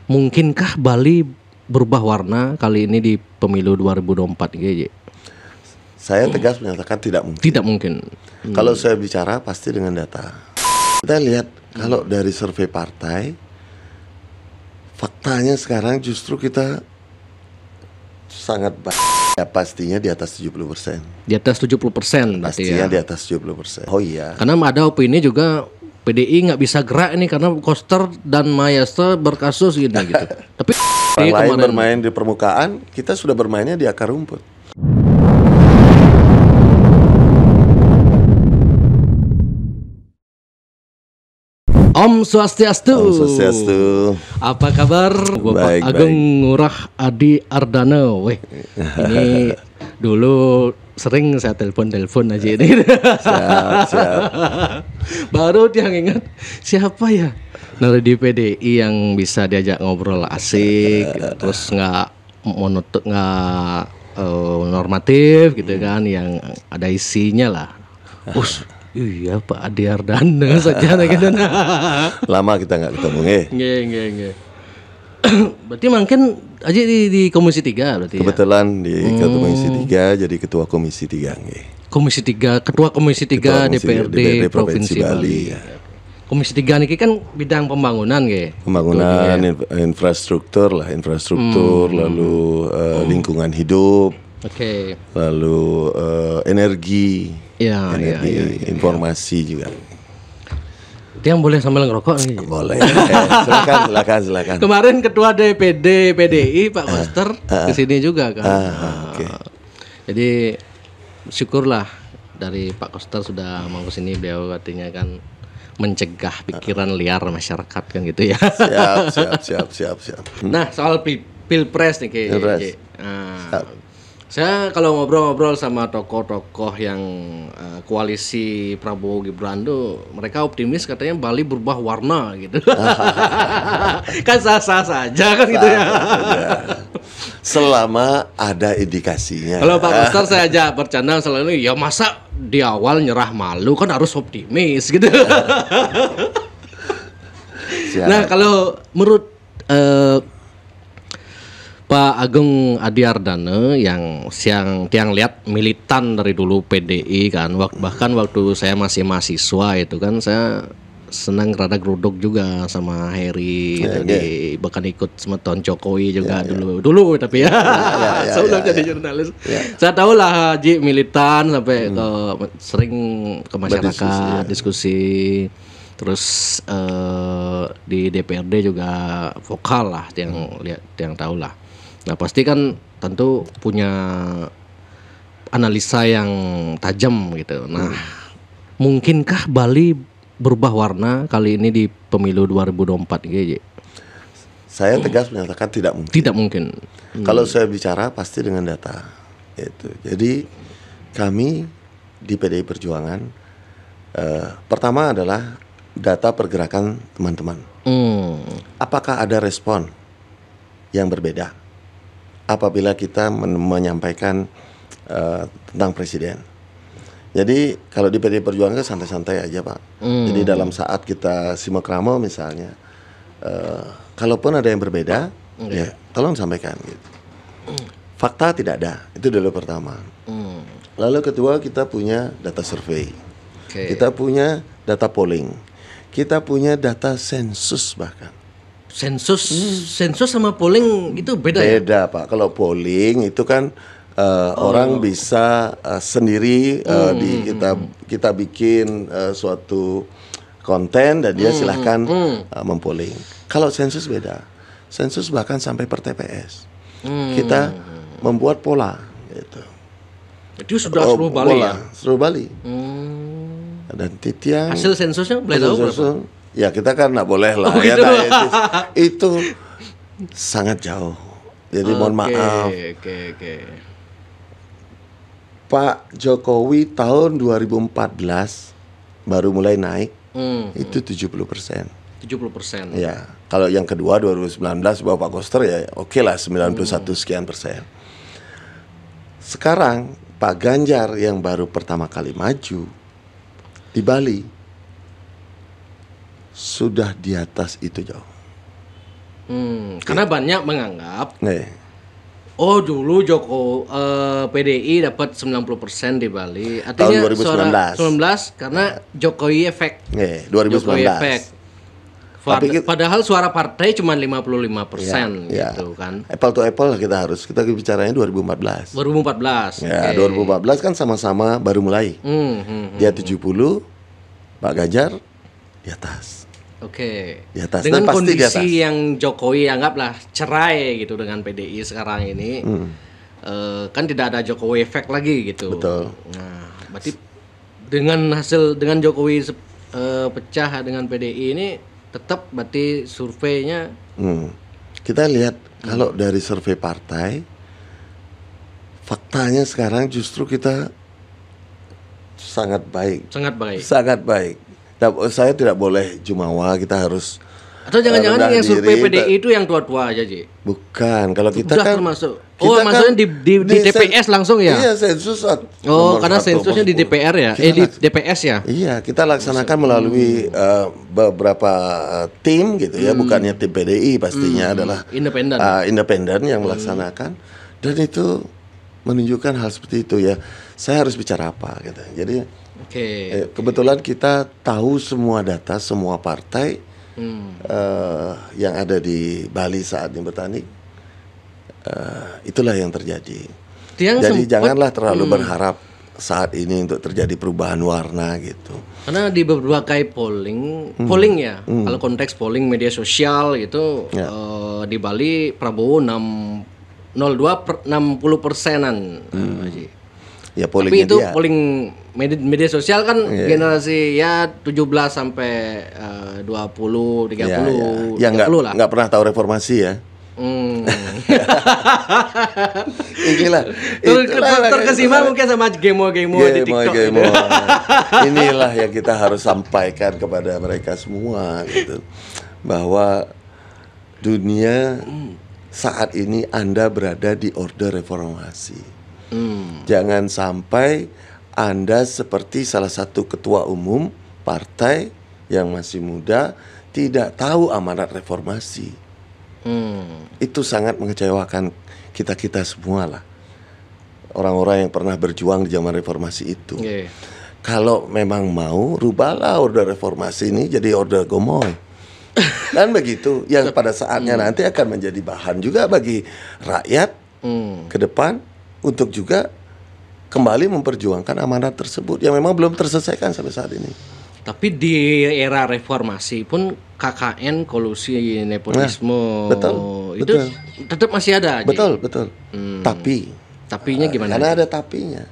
Mungkinkah Bali berubah warna kali ini di pemilu 2024 GJ? Saya tegas menyatakan tidak mungkin. Tidak mungkin. Kalau saya bicara pasti dengan data. Kita lihat kalau dari survei partai, faktanya sekarang justru kita sangat baik. Ya, pastinya di atas 70%. Di atas 70% berarti Pastinya ya. di atas 70%. Oh iya. Karena ada opini juga PDI nggak bisa gerak ini karena Koster dan Mayastra berkasus gitu. Tapi Orang lain kemarin bermain di permukaan, kita sudah bermainnya di akar rumput. Om Swastiastu. Om Swastiastu. Apa kabar? Bapak Baik, Agung Ngurah Adi Ardana. Weh, ini dulu sering saya telepon aja ini. Siap. Baru dia ingat siapa ya? Dari di PDI yang bisa diajak ngobrol asik, terus nggak monoton, nggak normatif gitu kan, yang ada isinya lah. Iya Pak Adi Ardana saja gitu. Lama kita nggak ketemu, Nggih. Berarti mungkin aja di Komisi 3 berarti Kebetulan di Komisi 3 jadi ketua Komisi 3 Komisi 3, ketua Komisi 3 DPRD Provinsi Bali. Ya. Komisi 3 niki kan bidang pembangunan nggih. Pembangunan infrastruktur, lalu lingkungan hidup, lalu energi, informasi juga. Itu yang boleh sambil ngerokok nih. Boleh. Silakan. Kemarin ketua DPD PDI Pak Koster kesini juga kan. Jadi syukurlah dari Pak Koster sudah mau kesini, beliau artinya kan mencegah pikiran liar masyarakat kan gitu ya. Siap. Nah, soal Pilpres nih Ki. Saya kalau ngobrol-ngobrol sama tokoh-tokoh yang koalisi Prabowo Gibran tuh, mereka optimis katanya Bali berubah warna gitu. Kan sah-sah saja kan gitu ya. Selama ada indikasinya. Kalau Pak Koster saya ajak bercanda selalu, ya masa di awal nyerah malu, kan harus optimis gitu. Nah, kalau menurut Pak Agung Adi Ardana yang tiang lihat militan dari dulu PDI kan, bahkan waktu saya masih mahasiswa itu kan saya senang rada geruduk juga sama Heri, bahkan ikut semeton Jokowi juga dulu tapi sebelum jadi jurnalis. Saya tahu lah Haji militan sampai sering ke masyarakat diskusi. Terus di DPRD juga vokal lah, yang tahu lah. Nah pasti kan tentu punya analisa yang tajam gitu. Nah mungkinkah Bali berubah warna kali ini di pemilu 2024 GJ? Saya tegas menyatakan tidak mungkin. Tidak mungkin. Kalau saya bicara pasti dengan data. Jadi kami di PDI Perjuangan pertama adalah data pergerakan teman-teman. Apakah ada respon yang berbeda apabila kita menyampaikan tentang presiden? Jadi kalau di PDI Perjuangan santai-santai aja Pak. Jadi dalam saat kita simakramo misalnya, kalaupun ada yang berbeda, ya tolong sampaikan gitu. Fakta tidak ada, itu dulu pertama. Lalu kedua, kita punya data survei, kita punya data polling, kita punya data sensus bahkan. Sensus sama polling itu beda ya? Beda Pak. Kalau polling itu kan orang bisa sendiri kita bikin suatu konten dan dia silahkan mempolling. Kalau sensus beda. Sensus bahkan sampai per TPS. Kita membuat pola gitu. Itu sudah seluruh Bali pola, ya? Seluruh Bali. Dan titian hasil sensusnya boleh tahu berapa? Ya kita kan nggak boleh lah gitu. Itu sangat jauh. Jadi mohon maaf. Pak Jokowi tahun 2014 baru mulai naik, itu 70%. 70%. Ya, kalau yang kedua 2019 Bapak Koster ya oke lah 91 sekian persen. Sekarang Pak Ganjar yang baru pertama kali maju di Bali sudah di atas itu jauh. Karena banyak menganggap Nih, oh dulu PDI dapat 90% di Bali. Artinya Tahun 2019. 19 karena Jokowi efek. nih Jokowi 2019. efek. Tapi Padahal suara partai cuma 55% Ya, gitu kan. Apple to apple lah kita bicaranya 2014. 2014. Ya, oke. 2014 kan sama-sama baru mulai. Dia 70, Pak Ganjar di atas. Oke. Di atas, Dengan dan pasti di atas. kondisi yang Jokowi anggaplah cerai gitu dengan PDI sekarang ini, kan tidak ada Jokowi efek lagi gitu. Betul. Nah, berarti dengan Jokowi pecah dengan PDI ini tetap berarti surveinya. Kita lihat kalau dari survei partai, faktanya sekarang justru kita sangat baik. Sangat baik. Sangat baik. Saya tidak boleh jumawa, kita harus Atau jangan-jangan rendah yang survei diri, PDI itu yang tua-tua aja, Ji? bukan. Kalau kita Udah kan termasuk. kita Maksudnya di TPS langsung ya? Iya, sensus. Karena sensusnya di DPR ya? Di DPS ya? Iya, kita laksanakan melalui beberapa tim gitu ya, bukannya tim PDI, pastinya adalah Independen. independen yang melaksanakan, dan itu menunjukkan hal seperti itu ya. Saya harus bicara apa gitu. Jadi Oke. kebetulan kita tahu semua data semua partai yang ada di Bali saat ini bertanding. Itulah yang terjadi. Jadi janganlah terlalu berharap saat ini untuk terjadi perubahan warna gitu. Karena di berbagai polling ya, kalau konteks polling media sosial gitu, di Bali Prabowo 60%-an. Ya Tapi pollingnya itu dia. polling media sosial kan generasi ya 17 sampai 20, 30, Ya 30 lah. nggak pernah tahu reformasi ya. Inilah Terkesima mungkin sama gemo-gemo di TikTok. Gemo. Inilah yang kita harus sampaikan kepada mereka semua gitu, bahwa dunia saat ini Anda berada di orde reformasi. Jangan sampai Anda seperti salah satu ketua umum partai yang masih muda tidak tahu amanat reformasi. Itu sangat mengecewakan kita semua lah. Orang-orang yang pernah berjuang di zaman reformasi itu. Kalau memang mau, rubahlah orde reformasi ini jadi orde Gomoy. Dan begitu, yang pada saatnya nanti akan menjadi bahan juga bagi rakyat ke depan untuk juga kembali memperjuangkan amanat tersebut yang memang belum terselesaikan sampai saat ini. Tapi di era reformasi pun KKN, kolusi, nepotisme, itu tetap masih ada. Betul. Tapinya gimana? Karena ada tapinya.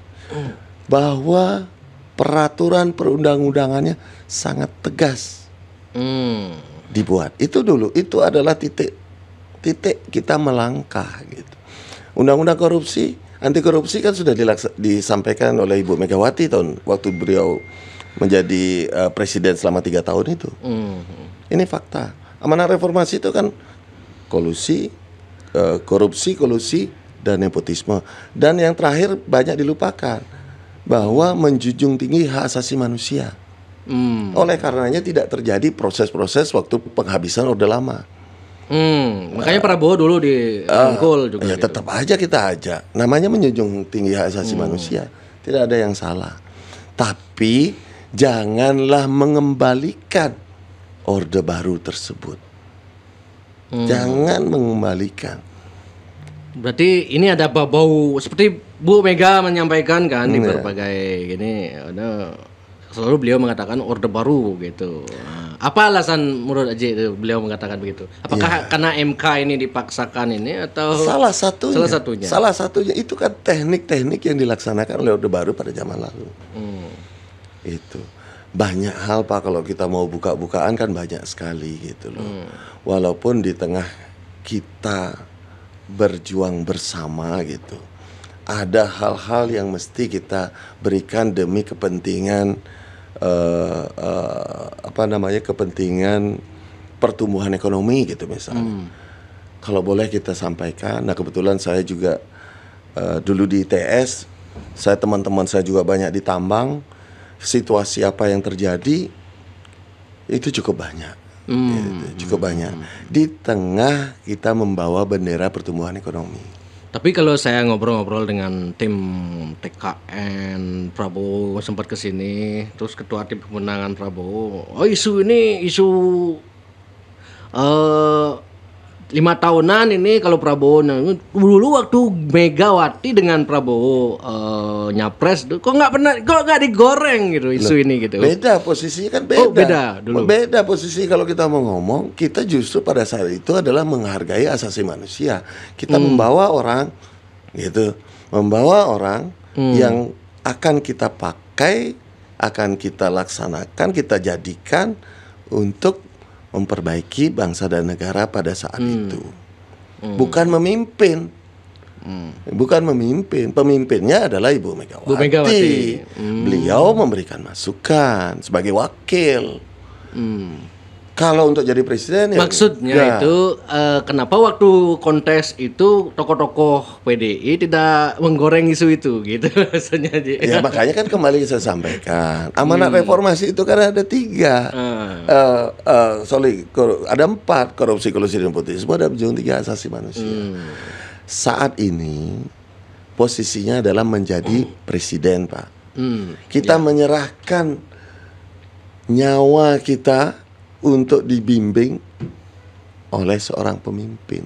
Bahwa peraturan perundang-undangannya sangat tegas dibuat. Itu dulu, itu adalah titik kita melangkah gitu. Undang-undang korupsi, anti korupsi kan sudah disampaikan oleh Ibu Megawati waktu beliau menjadi presiden selama 3 tahun itu. Ini fakta. Amanat reformasi itu kan korupsi, dan nepotisme. Dan yang terakhir banyak dilupakan, bahwa menjunjung tinggi hak asasi manusia. Oleh karenanya tidak terjadi proses-proses waktu penghabisan orde lama. Makanya Prabowo dulu dirangkul juga. Ya gitu. Tetap aja kita ajak. Namanya menjunjung tinggi hak asasi manusia. Tidak ada yang salah. Tapi janganlah mengembalikan orde baru tersebut. Jangan mengembalikan. Berarti ini ada bau seperti Bu Mega menyampaikan kan di berbagai gini, selalu beliau mengatakan orde baru gitu. Nah, apa alasan menurut Aji beliau mengatakan begitu? Apakah karena MK ini dipaksakan ini atau salah satunya? Salah satunya itu kan teknik-teknik yang dilaksanakan oleh orde baru pada zaman lalu. Itu banyak hal Pak, kalau kita mau buka-bukaan kan banyak sekali gitu loh. Walaupun di tengah kita berjuang bersama gitu, ada hal-hal yang mesti kita berikan demi kepentingan kepentingan pertumbuhan ekonomi gitu misalnya. Kalau boleh kita sampaikan, nah kebetulan saya juga dulu di ITS, teman-teman saya juga banyak di tambang. Situasi apa yang terjadi itu cukup banyak. Gitu, cukup banyak. Di tengah kita membawa bendera pertumbuhan ekonomi. Tapi kalau saya ngobrol-ngobrol dengan tim TKN Prabowo sempat ke sini, terus ketua tim pemenangan Prabowo, oh isu ini isu 5 tahunan ini kalau Prabowo dulu waktu Megawati dengan Prabowo nyapres kok nggak digoreng gitu isu ini gitu. Beda posisinya kan beda. Oh, beda dulu. Beda posisi kalau kita mau ngomong, kita justru pada saat itu adalah menghargai asasi manusia. Kita membawa orang gitu, membawa orang yang akan kita pakai, akan kita laksanakan, kita jadikan untuk memperbaiki bangsa dan negara pada saat itu. Bukan memimpin. Bukan memimpin. Pemimpinnya adalah Ibu Megawati. Bu Megawati. Beliau memberikan masukan sebagai wakil. Kalau untuk jadi presiden maksudnya itu kenapa waktu kontes itu tokoh-tokoh PDI tidak menggoreng isu itu gitu maksudnya. Ya makanya kan kembali saya sampaikan amanat reformasi itu kan ada 3 ada 4: korupsi, kolusi, dan nepotisme, ada ujung 3 asasi manusia. Saat ini posisinya adalah menjadi presiden, Pak. Kita menyerahkan nyawa kita untuk dibimbing oleh seorang pemimpin.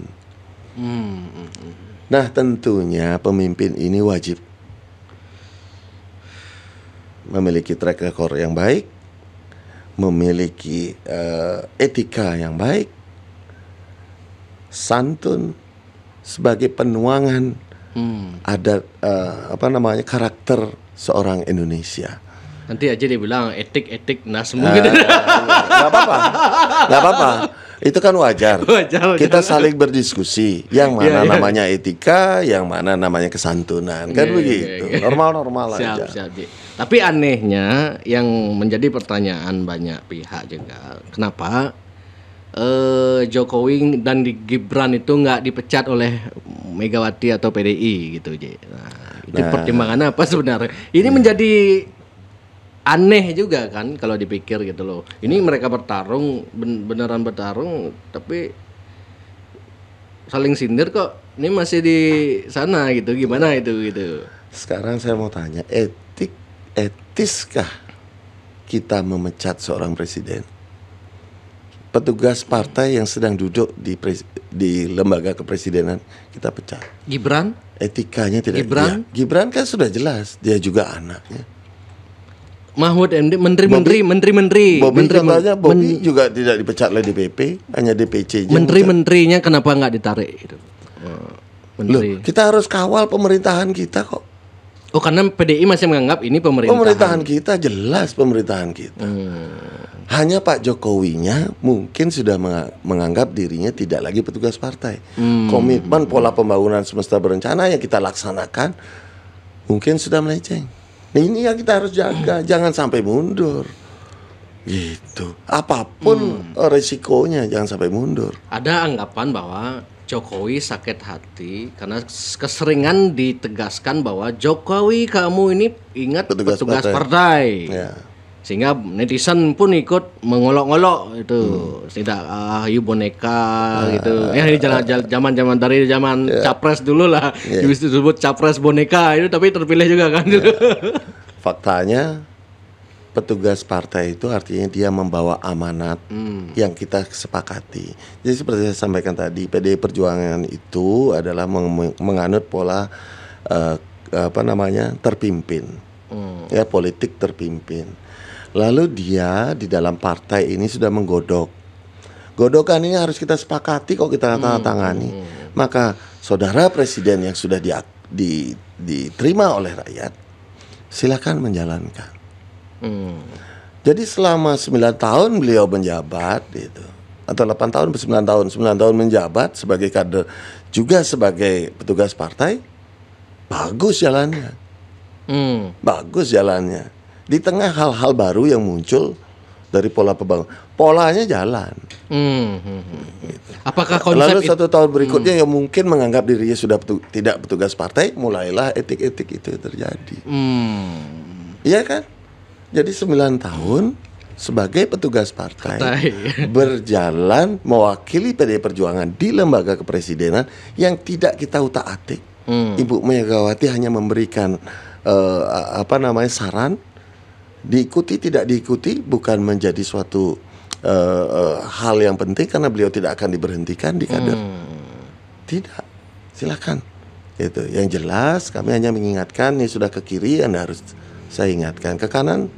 Nah, tentunya pemimpin ini wajib memiliki track record yang baik, memiliki etika yang baik, santun sebagai penuangan adat karakter seorang Indonesia. Nanti aja dia bilang etik nasem gitu. Nggak apa-apa. Itu kan wajar. Kita saling berdiskusi. Yang mana namanya etika, yang mana namanya kesantunan, kan begitu. Normal-normal aja. Siap. Tapi anehnya yang menjadi pertanyaan banyak pihak juga, kenapa Jokowi dan Gibran itu nggak dipecat oleh Megawati atau PDI gitu, itu pertimbangannya apa sebenarnya? Ini menjadi aneh juga kan kalau dipikir gitu loh. Ini mereka bertarung, beneran bertarung, tapi saling sindir kok. Ini masih di sana gitu. Gimana itu gitu? Sekarang saya mau tanya, etiskah kita memecat seorang presiden? Petugas partai yang sedang duduk di lembaga kepresidenan kita pecat. Gibran? Etikanya tidak. Gibran? Ya, Gibran kan sudah jelas, dia juga anaknya. Mahfud MD, menteri-menteri. Bobby juga tidak dipecat oleh DPP, hanya DPC. Menteri-menterinya kenapa nggak ditarik? Gitu. Loh, kita harus kawal pemerintahan kita kok. Oh, karena PDI masih menganggap ini pemerintahan. Pemerintahan kita jelas pemerintahan kita. Hanya Pak Jokowinya mungkin sudah menganggap dirinya tidak lagi petugas partai. Komitmen pola pembangunan semesta berencana yang kita laksanakan mungkin sudah melenceng. Nah, ini yang kita harus jaga, jangan sampai mundur. Gitu. Apapun resikonya jangan sampai mundur. Ada anggapan bahwa Jokowi sakit hati karena keseringan ditegaskan bahwa Jokowi kamu ini ingat petugas partai. Ya. Sehingga netizen pun ikut mengolok-olok itu. Tidak you boneka gitu. Ini zaman dari zaman capres dulu lah. Disebut capres boneka itu, tapi terpilih juga kan. Faktanya petugas partai itu artinya dia membawa amanat yang kita sepakati. Jadi seperti saya sampaikan tadi, PDI Perjuangan itu adalah menganut pola terpimpin. Ya, politik terpimpin. Lalu dia di dalam partai ini sudah menggodok. Godokan ini harus kita sepakati kok kita tangani. Maka saudara presiden yang sudah diterima oleh rakyat, silakan menjalankan. Jadi selama 9 tahun beliau menjabat gitu, atau 8 tahun, 9 tahun menjabat sebagai kader, juga sebagai petugas partai, bagus jalannya. Bagus jalannya. Di tengah hal-hal baru yang muncul dari pola pembangunan, polanya jalan. Gitu. Apakah konsep lalu 1 tahun berikutnya yang mungkin menganggap dirinya sudah tidak petugas partai, mulailah etik-etik itu terjadi. Iya kan? Jadi 9 tahun sebagai petugas partai Partai. berjalan mewakili PDI Perjuangan di lembaga kepresidenan yang tidak kita utak-atik. Ibu Megawati hanya memberikan saran, diikuti tidak diikuti bukan menjadi suatu hal yang penting karena beliau tidak akan diberhentikan di kader. Tidak, silakan. Itu yang jelas. Kami hanya mengingatkan, ini sudah ke kiri, Anda harus saya ingatkan, ke kanan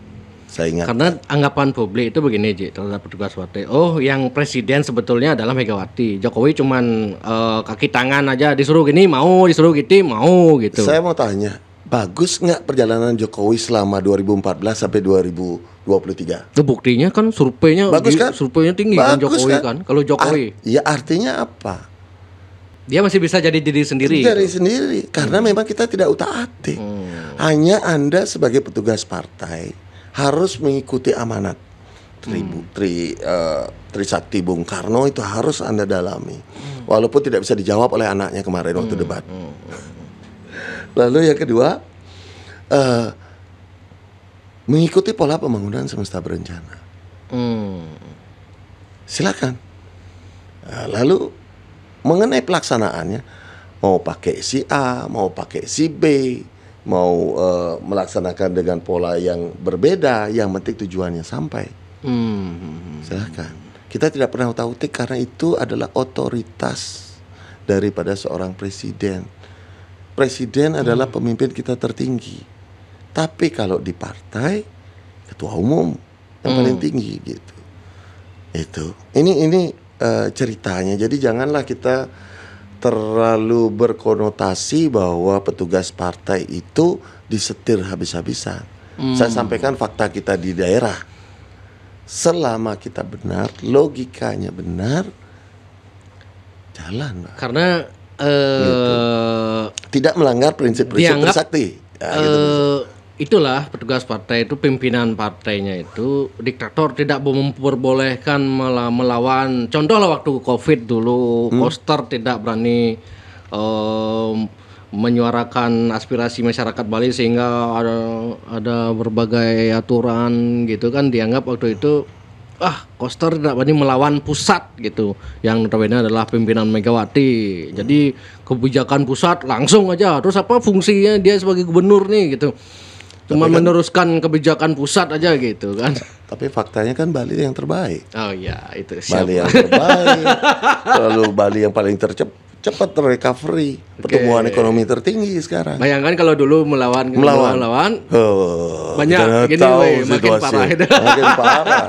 saya ingatkan. Karena anggapan publik itu begini, Ji, terhadap petugas partai. Oh, yang presiden sebetulnya adalah Megawati. Jokowi cuman kaki tangan aja, disuruh gini mau, disuruh gitu mau gitu. Saya mau tanya, bagus nggak perjalanan Jokowi selama 2014 sampai 2023? Itu buktinya kan surveinya Bagus kan? Surveinya tinggi kan Bagus Jokowi kan. Kalau Jokowi ya artinya apa? dia masih bisa jadi diri sendiri. Dari sendiri, karena memang kita tidak utak-atik. Hanya Anda sebagai petugas partai harus mengikuti amanat Trisakti Bung Karno, itu harus Anda dalami. Walaupun tidak bisa dijawab oleh anaknya kemarin waktu debat. Lalu yang kedua, mengikuti pola pembangunan semesta berencana. Silakan. Lalu mengenai pelaksanaannya, mau pakai si A, mau pakai si B, mau melaksanakan dengan pola yang berbeda, yang penting tujuannya sampai. Silakan. Kita tidak pernah tahu karena itu adalah otoritas daripada seorang presiden. Presiden adalah pemimpin kita tertinggi. Tapi kalau di partai, ketua umum yang paling tinggi gitu. Itu. Ini ceritanya. Jadi janganlah kita terlalu berkonotasi bahwa petugas partai itu disetir habis-habisan. Saya sampaikan fakta kita di daerah. Selama kita benar, logikanya benar, jalan. Karena gitu. Tidak melanggar prinsip-prinsip Trisakti. Ya, itulah petugas partai itu, pimpinan partainya itu diktator, tidak memperbolehkan melawan. Contoh lah waktu COVID dulu, Koster tidak berani menyuarakan aspirasi masyarakat Bali sehingga ada berbagai aturan gitu kan, dianggap waktu itu Koster tidak berani melawan pusat gitu, yang notabene adalah pimpinan Megawati. Jadi kebijakan pusat langsung aja. Terus apa fungsinya dia sebagai gubernur nih gitu? Cuma meneruskan kebijakan pusat aja gitu kan. Tapi faktanya kan Bali yang terbaik. Oh iya, itu siap. Bali yang terbaik. Lalu Bali yang paling cepat recovery. Pertumbuhan ekonomi tertinggi sekarang. Bayangkan kalau dulu melawan. Banyak gini makin parah itu. Makin parah.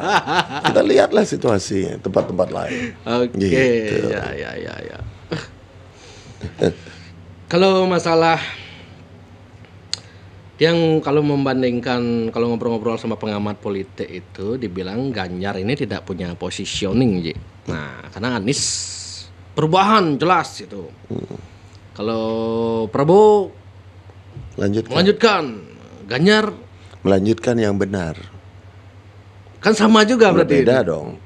Kita lihatlah situasi tempat-tempat lain. Oke, gitu. Ya. Kalau masalah yang kalau membandingkan, kalau ngobrol-ngobrol sama pengamat politik itu dibilang Ganjar ini tidak punya positioning, Ji. Nah, karena Anies perubahan jelas itu. Kalau Prabowo melanjutkan, Ganjar melanjutkan yang benar. Kan sama juga berarti. Beda dong.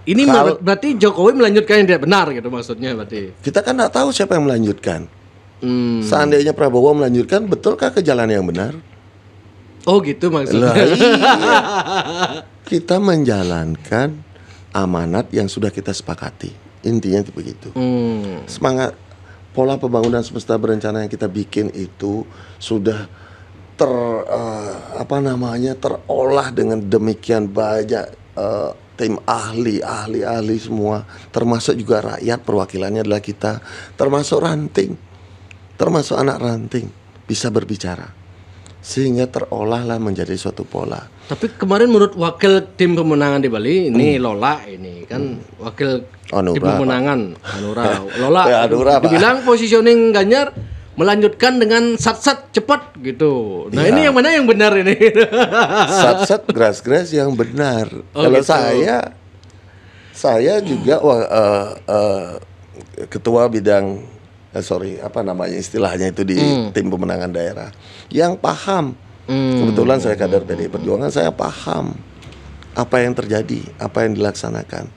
Ini berarti Jokowi melanjutkan yang tidak benar gitu maksudnya berarti. Kita kan nggak tahu siapa yang melanjutkan. Seandainya Prabowo melanjutkan, betulkah ke jalan yang benar? Oh gitu maksudnya. Iya. Kita menjalankan amanat yang sudah kita sepakati. Intinya begitu. Semangat pola pembangunan semesta berencana yang kita bikin itu sudah terolah dengan demikian banyak tim ahli semua, termasuk juga rakyat, perwakilannya adalah kita, termasuk anak ranting bisa berbicara, sehingga terolahlah menjadi suatu pola. Tapi kemarin menurut wakil tim pemenangan di Bali ini Lola ini kan wakil tim pemenangan Anura Lola ya, dibilang positioning Ganjar melanjutkan dengan sat-sat cepat gitu. Nah ini yang mana yang benar ini? Sat-sat gras-gras yang benar. Kalau gitu. Saya juga ketua bidang istilahnya itu di tim pemenangan daerah yang paham. Kebetulan saya kader PDI Perjuangan, saya paham apa yang terjadi, apa yang dilaksanakan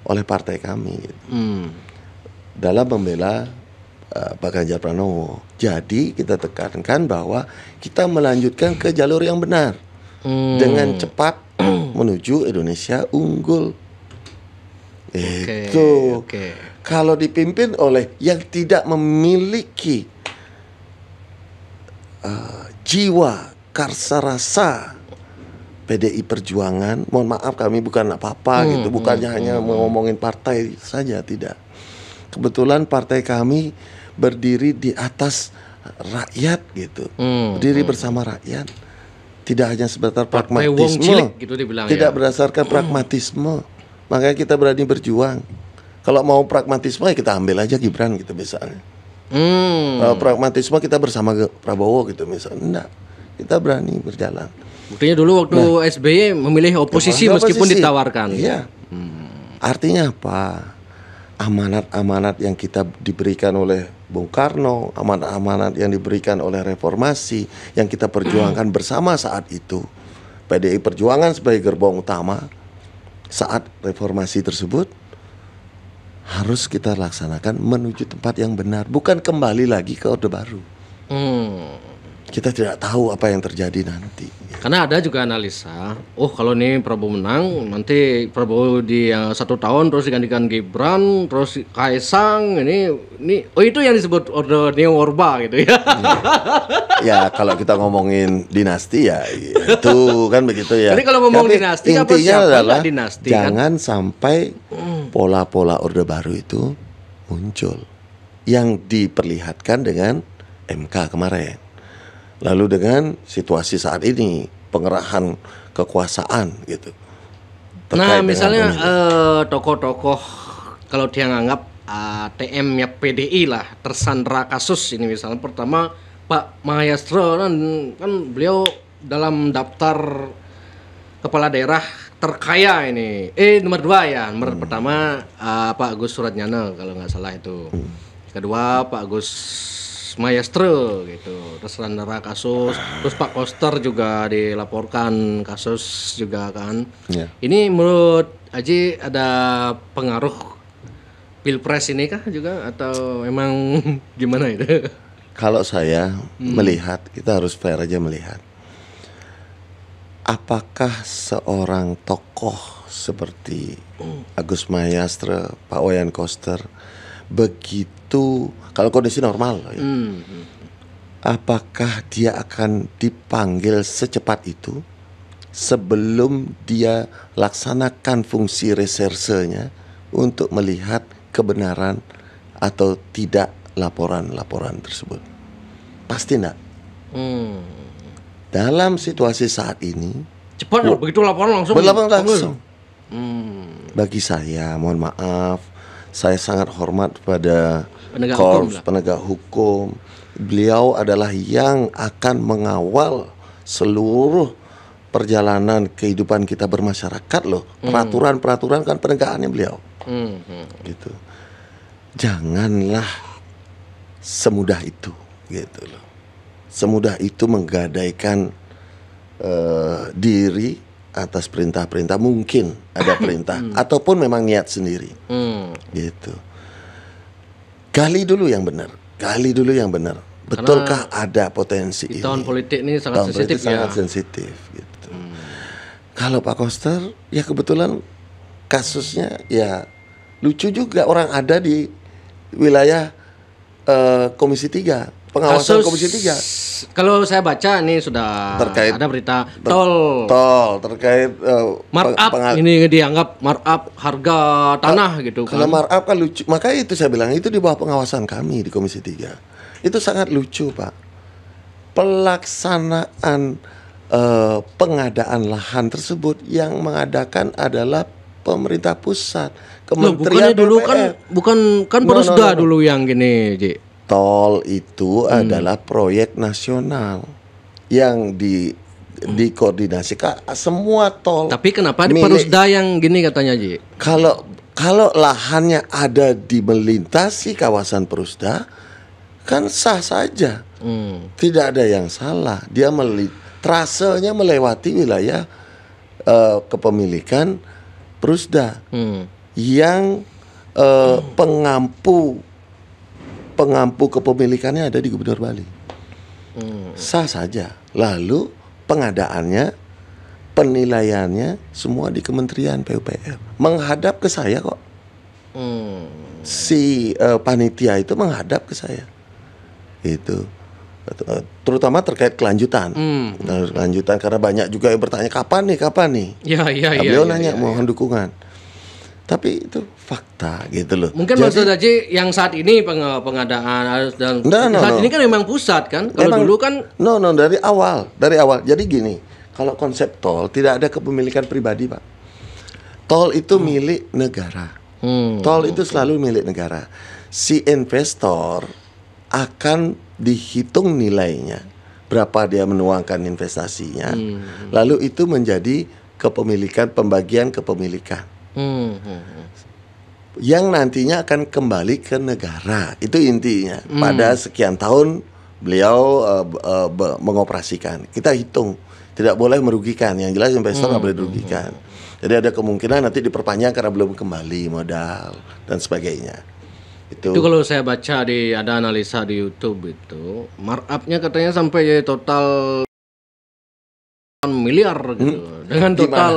oleh partai kami dalam membela Pak Ganjar Pranowo. Jadi kita tekankan bahwa kita melanjutkan ke jalur yang benar dengan cepat, menuju Indonesia unggul. Oke, Itu oke. kalau dipimpin oleh yang tidak memiliki jiwa karsa rasa PDI Perjuangan, mohon maaf kami bukan apa-apa gitu, bukannya hanya ngomongin partai saja, tidak. Kebetulan partai kami berdiri di atas rakyat gitu, berdiri bersama rakyat, tidak hanya sebatas Partai wong pragmatisme, cilik gitu dibilang tidak ya. berdasarkan pragmatisme, makanya kita berani berjuang. Kalau mau pragmatisme ya kita ambil aja Gibran gitu misalnya. Kalau pragmatisme kita bersama Prabowo gitu misalnya, enggak, kita berani berjalan. Buktinya dulu waktu SBY memilih oposisi meskipun Oposisi. ditawarkan. Iya. Artinya apa? Amanat-amanat yang kita diberikan oleh Bung Karno, amanat-amanat yang diberikan oleh reformasi yang kita perjuangkan bersama saat itu. PDI Perjuangan sebagai gerbong utama saat reformasi tersebut harus kita laksanakan menuju tempat yang benar, bukan kembali lagi ke Orde Baru. Kita tidak tahu apa yang terjadi nanti. Karena ada juga analisa, kalau nih Prabowo menang, nanti Prabowo di 1 tahun terus digantikan Gibran, terus Kaisang, ini itu yang disebut Orde Neo Orba gitu ya. Ya kalau kita ngomongin dinasti ya itu kan begitu ya. Jadi kalau ngomong Tapi dinasti, apa intinya siapa adalah nggak dinasti, kan? jangan sampai pola-pola Orde Baru itu muncul yang diperlihatkan dengan MK kemarin. Lalu dengan situasi saat ini, pengerahan kekuasaan gitu. Nah, Terkait misalnya dengan tokoh-tokoh kalau dia nganggap TM-nya PDI lah tersandra kasus ini, misalnya pertama Pak Mahayastro kan beliau dalam daftar kepala daerah terkaya ini. Nomor 2 ya. Nomor pertama Pak Agus Suratnyana kalau nggak salah itu. Kedua Pak Agus Maestro gitu, tersandera kasus. Terus Pak Koster juga dilaporkan kasus juga kan. Ya. Ini menurut Aji ada pengaruh Pilpres ini kah juga atau emang gimana itu? Kalau saya melihat, kita harus fair aja melihat. Apakah seorang tokoh seperti Agus Mayastra, Pak Wayan Koster begitu, kalau kondisi normal ya, apakah dia akan dipanggil secepat itu sebelum dia laksanakan fungsi resersenya untuk melihat kebenaran atau tidak laporan-laporan tersebut? Pasti enggak. Dalam situasi saat ini Cepat begitu laporan langsung. langsung. Bagi saya, mohon maaf, saya sangat hormat pada Penegak Korps hukum lah. penegak hukum. Beliau adalah yang akan mengawal seluruh perjalanan kehidupan kita bermasyarakat loh. Peraturan-peraturan kan penegakannya beliau. Gitu. Janganlah semudah itu, gitu loh. Semudah itu menggadaikan diri atas perintah-perintah, mungkin ada perintah ataupun memang niat sendiri. Gitu. Gali dulu yang benar. Betulkah ada potensi Di ini? tahun politik ini sangat Tahun sensitif politik ya. sangat sensitif gitu. Kalau Pak Koster ya kebetulan kasusnya ya lucu juga, orang ada di wilayah Komisi 3, pengawasan Komisi 3 Kalau saya baca ini sudah terkait ada berita tol terkait markup ini dianggap markup harga tanah gitu kan. Kalau markup kan lucu, makanya itu saya bilang itu di bawah pengawasan kami di Komisi 3. Itu sangat lucu, Pak. Pelaksanaan pengadaan lahan tersebut yang mengadakan adalah pemerintah pusat, Kementerian Bukannya dulu PUPR. kan Perusda dulu yang gini, Ji. Tol itu adalah proyek nasional yang dikoordinasikan semua tol. Tapi kenapa di milik- Perusda yang gini katanya, Ji? Kalau lahannya ada di melintasi kawasan Perusda, kan sah saja, tidak ada yang salah. Dia trasenya melewati wilayah kepemilikan Perusda yang pengampu kepemilikannya ada di Gubernur Bali. Sah saja. Lalu pengadaannya penilaiannya semua di Kementerian PUPR, menghadap ke saya kok. Si panitia itu menghadap ke saya. Itu terutama terkait kelanjutan. Kelanjutan karena banyak juga yang bertanya kapan nih. Beliau nanya mohon dukungan. Tapi itu fakta gitu loh. Mungkin maksud aja yang saat ini pengadaan dan saat ini kan memang pusat kan. Kalau dulu kan dari awal. Jadi gini, kalau konsep tol tidak ada kepemilikan pribadi, Pak. Tol itu milik negara. Tol itu selalu milik negara. Si investor akan dihitung nilainya, berapa dia menuangkan investasinya, lalu itu menjadi pembagian kepemilikan. Yang nantinya akan kembali ke negara. Itu intinya. Pada sekian tahun beliau mengoperasikan. Kita hitung, tidak boleh merugikan. Yang jelas investor nggak boleh dirugikan. Jadi ada kemungkinan nanti diperpanjang karena belum kembali modal dan sebagainya. Itu kalau saya baca ada analisa di YouTube itu, markup-nya katanya sampai total miliar gitu. Dengan total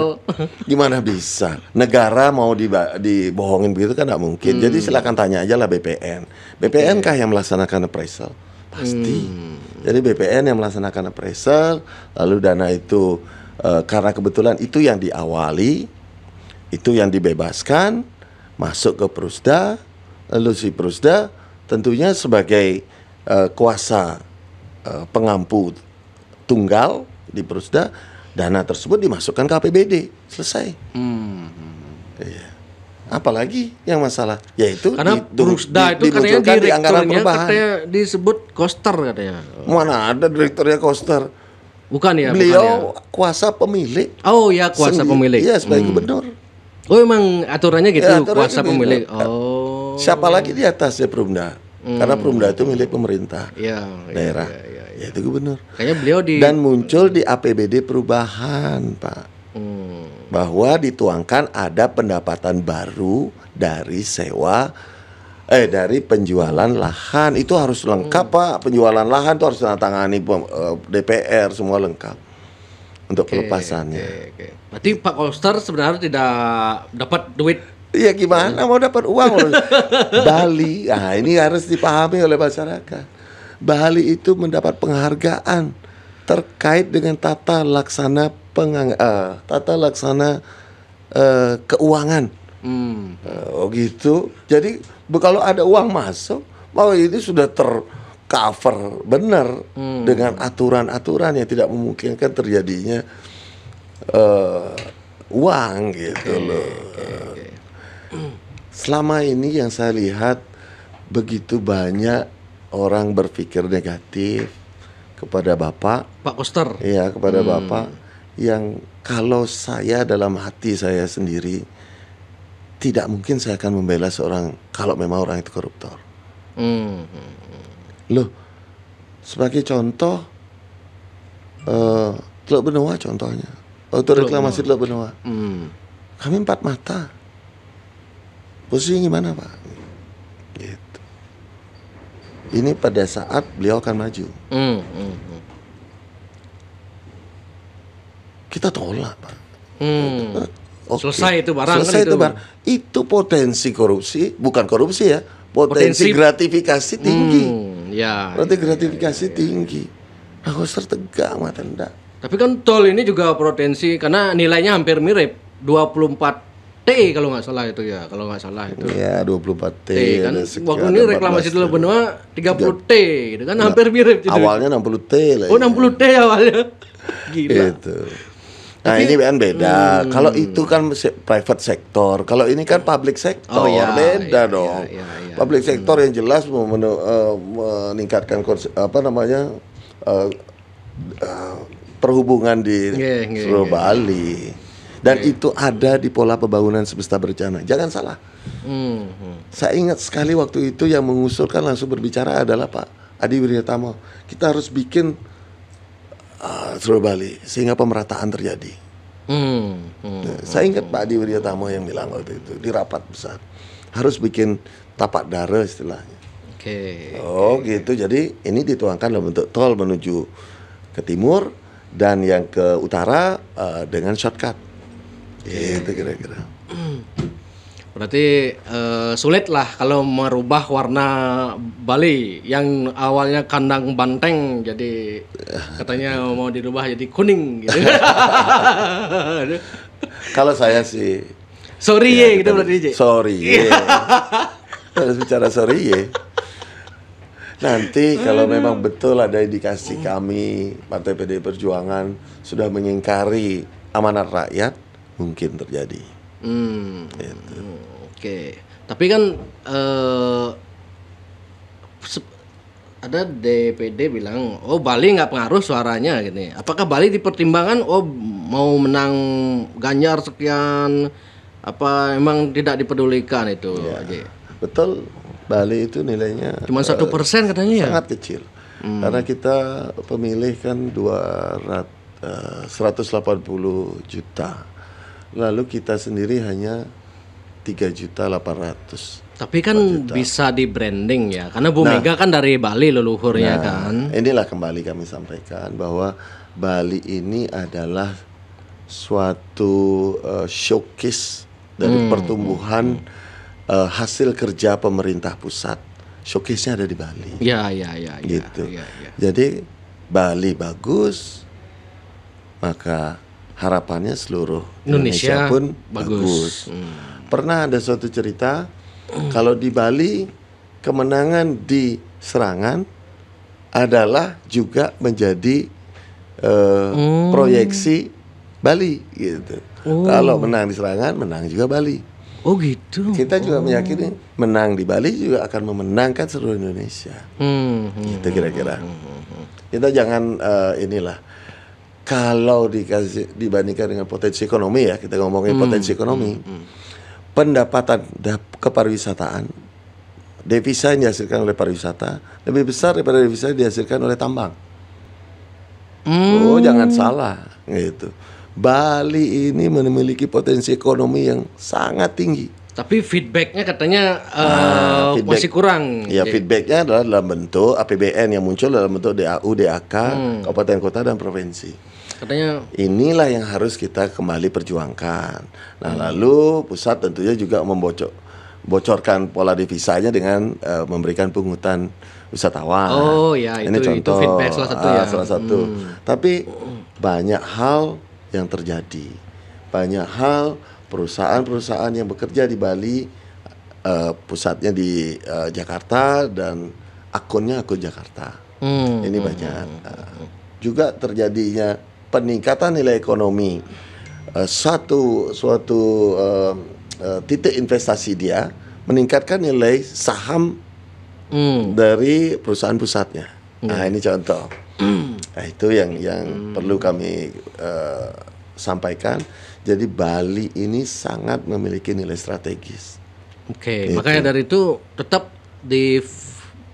gimana bisa negara mau dibohongin begitu kan nggak mungkin. Jadi silakan tanya aja lah BPN kah yang melaksanakan appraisal pasti. Jadi BPN yang melaksanakan appraisal, lalu dana itu karena kebetulan itu yang diawali, itu yang dibebaskan masuk ke Prusda, lalu si Prusda tentunya sebagai kuasa pengampu tunggal di Prusda, dana tersebut dimasukkan ke APBD, selesai. Iya. Apalagi yang masalah, yaitu karena Prusda itu katanya direkturnya katanya disebut Koster katanya. Mana ada direkturnya Koster? Bukan ya? Beliau kuasa pemilik. Oh ya, kuasa pemilik. Iya, sebagai gubernur. Oh emang aturannya gitu, kuasa pemilik. Oh. Siapa lagi di atasnya Perumda? Karena Perumda itu milik pemerintah daerah. Ya itu gubernur. Kayaknya beliau dan muncul di APBD perubahan, Pak. Bahwa dituangkan ada pendapatan baru dari dari penjualan lahan. Itu harus lengkap, Pak. Penjualan lahan itu harus ditandatangani DPR, semua lengkap untuk pelepasannya. Berarti Pak Koster sebenarnya tidak dapat duit. Iya, gimana mau dapat uang? Bali, ini harus dipahami oleh masyarakat. Bali itu mendapat penghargaan terkait dengan tata laksana keuangan. Oh gitu. Jadi kalau ada uang masuk, ini sudah tercover benar dengan aturan-aturan yang tidak memungkinkan terjadinya uang gitu loh. Selama ini yang saya lihat begitu banyak orang berpikir negatif kepada Bapak Pak Koster. Iya, kepada Bapak, yang kalau saya dalam hati saya sendiri tidak mungkin saya akan membela seorang kalau memang orang itu koruptor. Loh, sebagai contoh Teluk Benoa contohnya. Waktu reklamasi Teluk Benoa. Kami 4 mata. Posisinya gimana, Pak? Gitu. Ini pada saat beliau akan maju. Kita tolak, Pak. Okay. Selesai itu barang. Selesai kan itu barang. Itu potensi korupsi, bukan korupsi ya. Potensi gratifikasi tinggi. Potensi gratifikasi tinggi. Nah, Koster tegak mata enggak. Tapi kan tol ini juga potensi karena nilainya hampir mirip, 24 T kalau nggak salah itu ya, Ya 24 T kan. Waktu ini reklamasi Teluk Benoa 30 T gitu kan, hampir mirip gitu. Awalnya 60 T lah. Oh 60 T awalnya. Gila. Gitu. Nah ini kan beda. Kalau itu kan private sector, kalau ini kan public sector, beda dong. Public sector yang jelas meningkatkan perhubungan di seluruh Bali. Dan itu ada di pola pembangunan semesta berencana. Jangan salah. Saya ingat sekali waktu itu yang mengusulkan langsung berbicara adalah Pak Adi Wiryatamo. Kita harus bikin seluruh Bali sehingga pemerataan terjadi. Saya ingat Pak Adi Wiryatamo yang bilang waktu itu di rapat besar harus bikin tapak dara istilahnya. Gitu. Jadi ini dituangkan dalam bentuk tol menuju ke timur dan yang ke utara dengan shortcut. Itu kira-kira. Berarti sulit lah kalau merubah warna Bali yang awalnya kandang banteng jadi katanya mau dirubah jadi kuning gitu. Kalau saya sih Sorry ya, gitu berarti Ji. sorry harus bicara sorry. Nanti kalau memang betul ada indikasi kami Partai PDI Perjuangan sudah mengingkari amanat rakyat, mungkin terjadi. Gitu. Oke. Tapi kan ada DPD bilang, oh Bali nggak pengaruh suaranya gini. Apakah Bali dipertimbangkan? Oh mau menang Ganjar sekian, apa emang tidak dipedulikan itu? Ya, Aja. betul. Bali itu nilainya Cuma 1% katanya ya. sangat kecil. Karena kita pemilih kan 180 juta. Lalu kita sendiri hanya 3.800.000. Tapi kan bisa di branding ya, karena Bu Mega kan dari Bali leluhurnya kan. Inilah kembali kami sampaikan bahwa Bali ini adalah suatu showcase dari pertumbuhan hasil kerja pemerintah pusat. Showcase-nya ada di Bali. Ya. Gitu. Ya. Jadi Bali bagus, maka harapannya seluruh Indonesia pun bagus. Pernah ada suatu cerita kalau di Bali kemenangan di serangan adalah juga menjadi proyeksi Bali gitu. Kalau menang di serangan, menang juga Bali. Oh gitu. Kita juga meyakini menang di Bali juga akan memenangkan seluruh Indonesia. Gitu kira-kira. Kita jangan inilah. Kalau dibandingkan dengan potensi ekonomi ya, kita ngomongin potensi ekonomi. Pendapatan kepariwisataan, devisa yang dihasilkan oleh pariwisata lebih besar daripada devisa yang dihasilkan oleh tambang. Oh, jangan salah gitu. Bali ini memiliki potensi ekonomi yang sangat tinggi. Tapi feedbacknya katanya feedback, masih kurang. Ya, feedbacknya adalah dalam bentuk APBN yang muncul dalam bentuk DAU, DAK, kabupaten kota dan provinsi. Katanya inilah yang harus kita kembali perjuangkan. Nah, lalu pusat tentunya juga membocorkan pola devisanya dengan memberikan pungutan wisatawan. Oh ya, ini itu contoh feedback salah satu ya. Salah satu. Tapi banyak hal yang terjadi. Banyak hal perusahaan-perusahaan yang bekerja di Bali, pusatnya di Jakarta dan akunnya akun Jakarta. Ini banyak. Juga terjadinya peningkatan nilai ekonomi. Suatu titik investasi dia meningkatkan nilai saham dari perusahaan pusatnya. Nah, ini contoh. Nah, itu yang perlu kami sampaikan. Jadi Bali ini sangat memiliki nilai strategis. Oke, makanya dari itu tetap di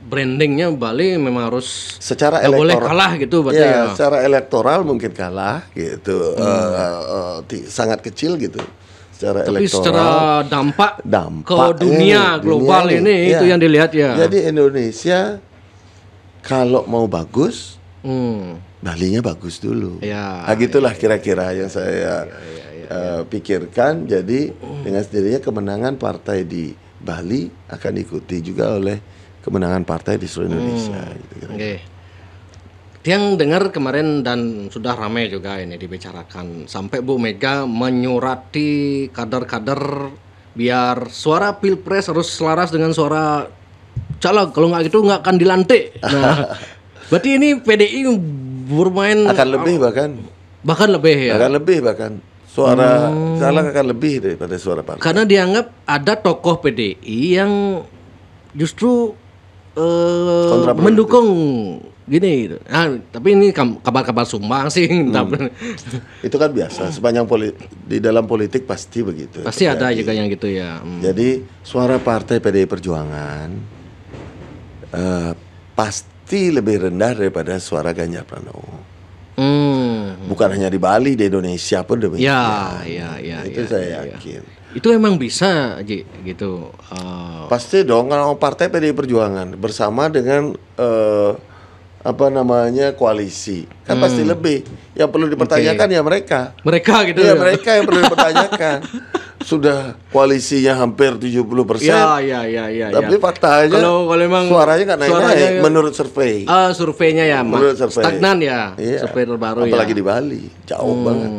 brandingnya Bali memang harus secara elektoral boleh kalah gitu berarti ya. Secara elektoral mungkin kalah gitu, sangat kecil gitu. Tapi secara dampak ke dunia global ini itu yang dilihat ya. Jadi Indonesia kalau mau bagus, Balinya bagus dulu. Nah, gitulah kira-kira yang saya pikirkan. Jadi dengan sendirinya kemenangan partai di Bali akan diikuti juga oleh kemenangan partai di seluruh Indonesia. Gitu, Oke. Yang dengar kemarin dan sudah ramai juga ini dibicarakan sampai Bu Mega menyurati kader-kader biar suara pilpres harus selaras dengan suara caleg, kalau nggak gitu nggak akan dilantik. Nah, berarti ini PDI bermain akan lebih bahkan lebih ya. Bahkan suara caleg akan lebih daripada suara partai. Karena dianggap ada tokoh PDI yang justru mendukung gini gitu. Tapi ini kabar-kabar sumbang sih. Itu kan biasa. Sepanjang di dalam politik pasti begitu. Pasti ada juga yang gitu ya. Jadi suara partai PDI Perjuangan pasti lebih rendah daripada suara Ganjar Pranowo. Bukan hanya di Bali, di Indonesia pun demikian. Itu saya yakin. Itu emang bisa gitu. Pasti dong kalau partai PDI Perjuangan bersama dengan apa namanya koalisi kan pasti lebih. Yang perlu dipertanyakan ya mereka. Mereka gitu. Ya mereka yang perlu dipertanyakan. Sudah koalisinya hampir 70%. Ya. Tapi faktanya kalau memang suaranya nggak naik menurut survei. Surveinya ya, menurut survei. Stagnan ya. Iya. Survei terbaru apalagi ya. di Bali, jauh banget.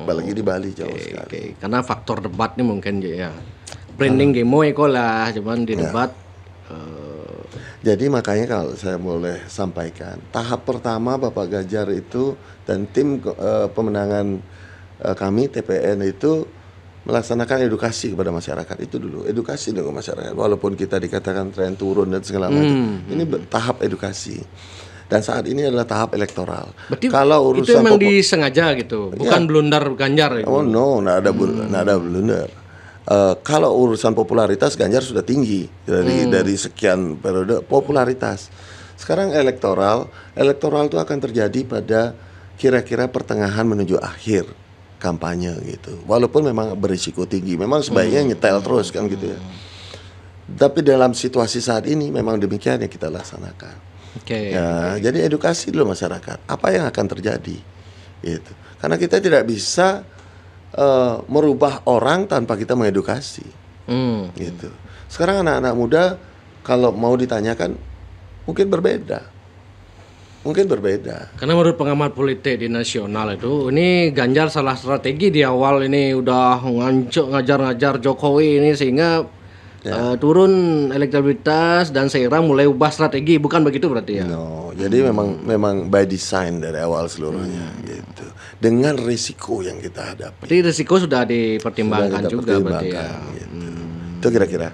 Apalagi di Bali jauh sekali. Okay. Karena faktor debat nih mungkin ya. Branding demo eko lah, cuman di debat. Jadi makanya kalau saya boleh sampaikan, tahap pertama Bapak Ganjar itu dan tim pemenangan kami TPN itu melaksanakan edukasi kepada masyarakat itu dulu, edukasi dengan masyarakat. Walaupun kita dikatakan tren turun dan segala macam, ini tahap edukasi. Dan saat ini adalah tahap elektoral. Berarti kalau urusan itu memang disengaja gitu, bukan blunder Ganjar. Gitu. Oh no, nggak ada blunder. Kalau urusan popularitas Ganjar sudah tinggi dari sekian periode popularitas. Sekarang elektoral itu akan terjadi pada kira-kira pertengahan menuju akhir kampanye gitu. Walaupun memang berisiko tinggi, memang sebaiknya nyetel terus kan gitu ya. Tapi dalam situasi saat ini memang demikian yang kita laksanakan. Jadi edukasi dulu masyarakat. Apa yang akan terjadi? Gitu. Karena kita tidak bisa merubah orang tanpa kita mengedukasi. Gitu. Sekarang anak-anak muda kalau mau ditanyakan mungkin berbeda. Karena menurut pengamat politik di nasional itu, ini Ganjar salah strategi di awal ini udah ngajar-ngajar Jokowi ini sehingga turun elektabilitas dan seiring mulai ubah strategi, bukan begitu berarti ya? No, jadi memang by design dari awal seluruhnya gitu. Dengan risiko yang kita hadapi. Jadi risiko sudah dipertimbangkan juga berarti ya. Gitu. Itu kira-kira.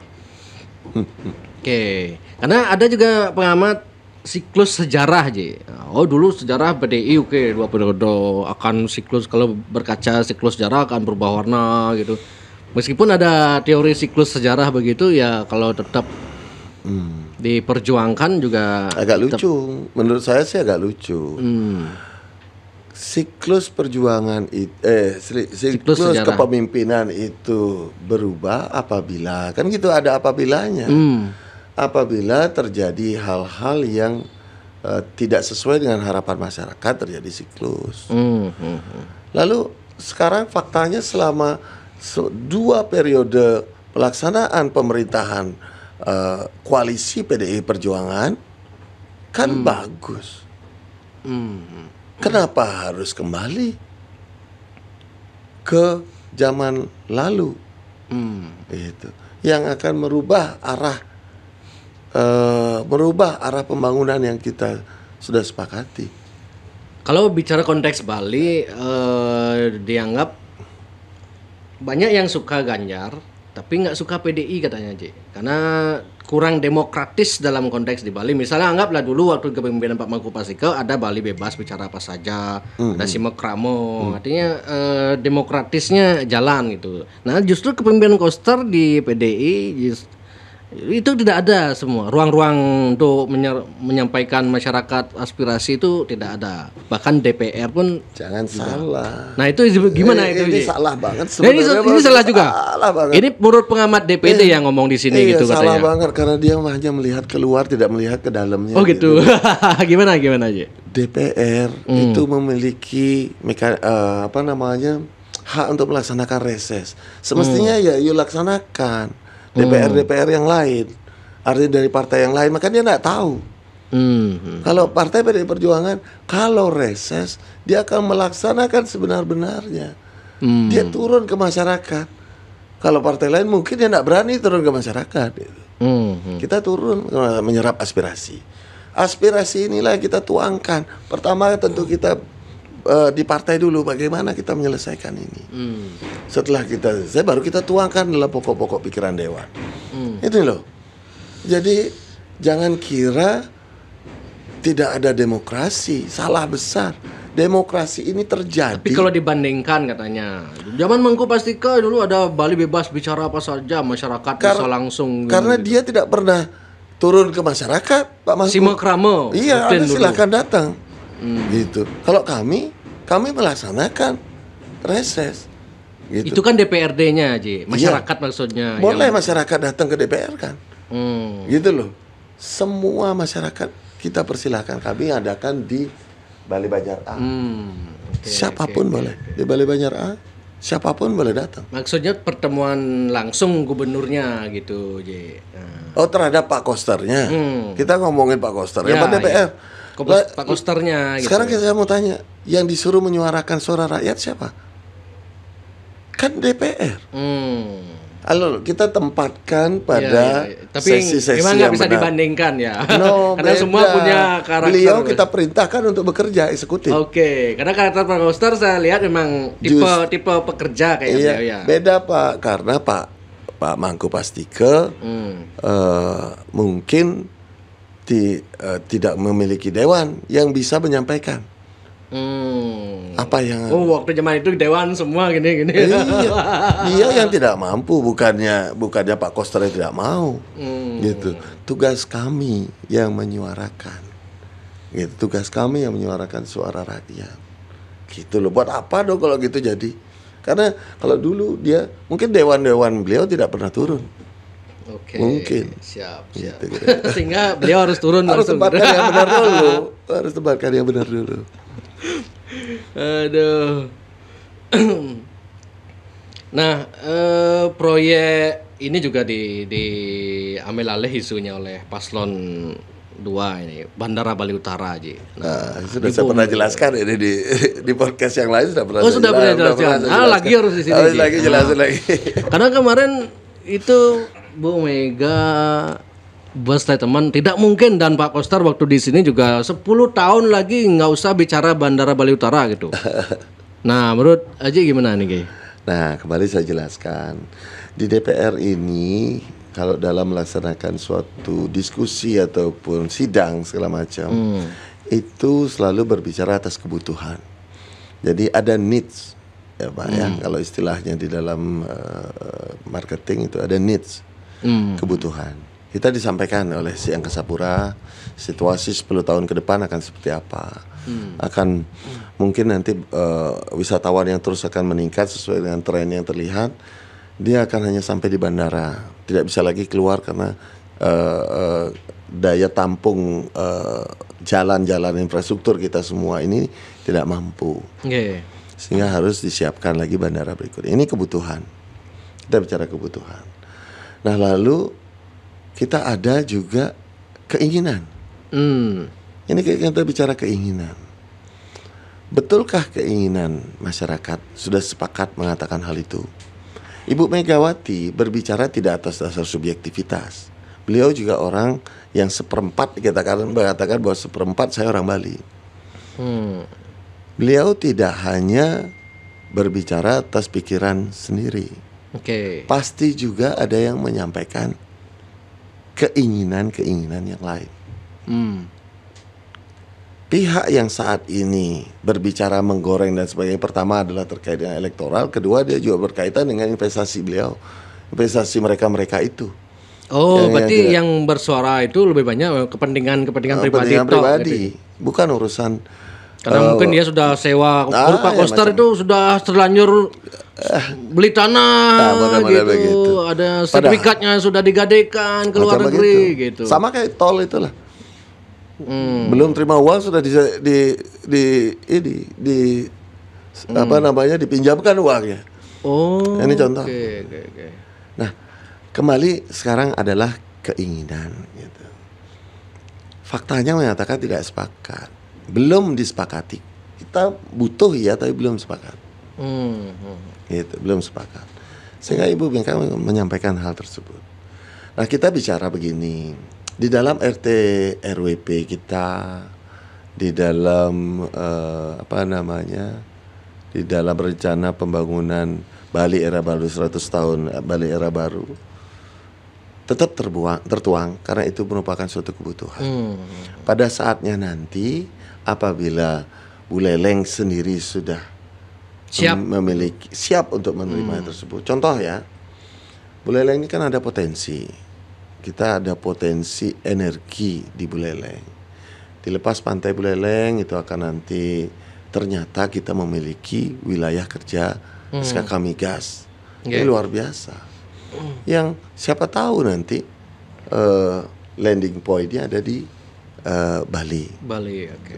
Oke. Karena ada juga pengamat siklus sejarah Ji. Oh dulu sejarah PDI oke 2 periode akan siklus, kalau berkaca siklus sejarah akan berubah warna gitu. Meskipun ada teori siklus sejarah begitu ya, kalau tetap diperjuangkan juga agak lucu. Menurut saya sih agak lucu. Siklus perjuangan siklus kepemimpinan itu berubah apabila kan gitu, ada apabilanya. Apabila terjadi hal-hal yang tidak sesuai dengan harapan masyarakat, terjadi siklus. Lalu sekarang faktanya selama 2 periode pelaksanaan pemerintahan koalisi PDI Perjuangan kan bagus. Kenapa harus kembali ke zaman lalu? Itu yang akan merubah arah pembangunan yang kita sudah sepakati. Kalau bicara konteks Bali, dianggap banyak yang suka Ganjar, tapi nggak suka PDI katanya Ji, karena kurang demokratis dalam konteks di Bali. Misalnya anggaplah dulu waktu kepemimpinan Pak Mangku Pasiko ada Bali bebas bicara apa saja, ada Simekramo, artinya demokratisnya jalan gitu. Nah justru kepemimpinan Koster di PDI itu tidak ada semua ruang-ruang untuk menyampaikan masyarakat aspirasi, itu tidak ada. Bahkan DPR pun jangan salah. Nah itu gimana itu? Ini salah banget sebenarnya. Ini salah juga. Salah banget. Ini menurut pengamat DPD yang ngomong di sini gitu salah katanya. Salah banget karena dia hanya melihat keluar, tidak melihat ke dalamnya. Oh gitu. Gimana aja? DPR itu memiliki hak untuk melaksanakan reses. Semestinya ya yuk laksanakan. DPR yang lain, artinya dari partai yang lain, maka dia nggak tahu. Kalau partai PDI Perjuangan, kalau reses dia akan melaksanakan sebenar-benarnya. Dia turun ke masyarakat. Kalau partai lain mungkin dia nggak berani turun ke masyarakat. Kita turun menyerap aspirasi. Aspirasi inilah yang kita tuangkan. Pertama tentu kita di partai dulu bagaimana kita menyelesaikan ini. Setelah baru kita tuangkan dalam pokok-pokok pikiran dewan. Itu loh. Jadi jangan kira tidak ada demokrasi, salah besar. Demokrasi ini terjadi. Tapi kalau dibandingkan katanya, zaman Mangku Pastika dulu ada Bali bebas bicara apa saja, masyarakat bisa langsung. Karena dia tidak pernah turun ke masyarakat, Pak Mangku. Simekramo. Iya, silahkan datang. Gitu. Kalau kami melaksanakan reses. Gitu. Itu kan DPRD-nya, Ji. Masyarakat maksudnya. Boleh masyarakat datang ke DPR kan. Gitu loh. Semua masyarakat kita persilahkan, kami adakan di Balai Banjar A. Siapapun boleh di Balai Banjar A, siapapun boleh datang. Maksudnya pertemuan langsung gubernurnya gitu, J. Nah. Oh, terhadap Pak Kosternya. Kita ngomongin Pak Koster, Ya, Pak DPR. Pak Kosternya. Gitu. Sekarang saya mau tanya, yang disuruh menyuarakan suara rakyat siapa? Kan DPR. Halo, kita tempatkan pada Tapi sesi-sesi memang yang nggak bisa benar. dibandingkan ya. No, karena beda. semua punya karakter. Beliau kita perintahkan untuk bekerja eksekutif. Oke, karena karakter Pak Koster saya lihat memang tipe pekerja kayak beliau ya. Beda Pak, karena Pak Mangku Pastike mungkin tidak memiliki dewan yang bisa menyampaikan. Apa yang waktu zaman itu dewan semua gini. Iya, dia yang tidak mampu, bukannya Pak Koster yang tidak mau. Gitu. Tugas kami yang menyuarakan. Gitu, tugas kami yang menyuarakan suara rakyat. Gitu loh. Buat apa dong kalau gitu jadi? Karena kalau dulu dia mungkin dewan-dewan beliau tidak pernah turun. Oke. Mungkin. Siap. Gitu. Sehingga beliau harus turun harus langsung. tempatkan yang benar dulu. Harus tempatkan yang benar dulu. Aduh. Nah, proyek ini juga diambil alih isunya oleh paslon 2 ini, Bandara Bali Utara, Ji. Nah, sudah saya pernah jelaskan ini di podcast yang lain sudah pernah. Sudah pernah jelaskan. Lagi harus di sini. Lagi jelasin lagi. Karena kemarin itu Bu Mega buat statement tidak mungkin, dan Pak Koster waktu di sini juga 10 tahun lagi nggak usah bicara Bandara Bali Utara gitu. Nah, menurut Aji gimana nih, Gay? Nah, kembali saya jelaskan. Di DPR ini kalau dalam melaksanakan suatu diskusi ataupun sidang segala macam, itu selalu berbicara atas kebutuhan. Jadi ada needs, ya Pak ya. Kalau istilahnya di dalam marketing itu ada needs, kebutuhan. Kita disampaikan oleh si Angkasa Pura situasi 10 tahun ke depan akan seperti apa. Akan mungkin nanti wisatawan yang terus akan meningkat sesuai dengan tren yang terlihat. Dia akan hanya sampai di bandara, tidak bisa lagi keluar karena daya tampung jalan-jalan infrastruktur kita semua ini tidak mampu. Sehingga harus disiapkan lagi bandara berikutnya. Ini kebutuhan. Kita bicara kebutuhan. Nah, lalu kita ada juga keinginan. Ini kita bicara keinginan. Betulkah keinginan masyarakat sudah sepakat mengatakan hal itu? Ibu Megawati berbicara tidak atas dasar subjektivitas. Beliau juga orang yang seperempat, kita mengatakan bahwa seperempat saya orang Bali. Beliau tidak hanya berbicara atas pikiran sendiri. Pasti juga ada yang menyampaikan keinginan-keinginan yang lain. Pihak yang saat ini berbicara menggoreng dan sebagainya, pertama adalah terkait dengan elektoral, kedua dia juga berkaitan dengan investasi beliau, investasi mereka itu. Berarti yang bersuara itu lebih banyak kepentingan pribadi, gitu. Bukan urusan. Karena mungkin dia sudah sewa, Pak Koster itu sudah terlanjur beli tanah gitu. Ada sertifikatnya sudah digadaikan ke luar negeri gitu. Sama kayak tol itulah. Belum terima uang sudah dipinjamkan uangnya. Ini contoh. Nah, kembali sekarang adalah keinginan gitu. Faktanya menyatakan tidak sepakat. Belum disepakati. Kita butuh ya, tapi belum sepakat. Gitu, belum sepakat. Sehingga Ibu Mega menyampaikan hal tersebut. Nah, kita bicara begini. Di dalam RT RWP kita, di dalam di dalam rencana pembangunan Bali Era Baru 100 tahun Bali Era Baru, tetap tertuang karena itu merupakan suatu kebutuhan. Pada saatnya nanti apabila Buleleng sendiri sudah siap untuk menerima tersebut. Contoh ya, Buleleng ini kan ada potensi. Kita ada potensi energi di Buleleng. Dilepas pantai Buleleng itu akan nanti ternyata kita memiliki wilayah kerja SKK Migas. Ini luar biasa. Yang siapa tahu nanti landing point-nya ada di Bali. Bali, oke.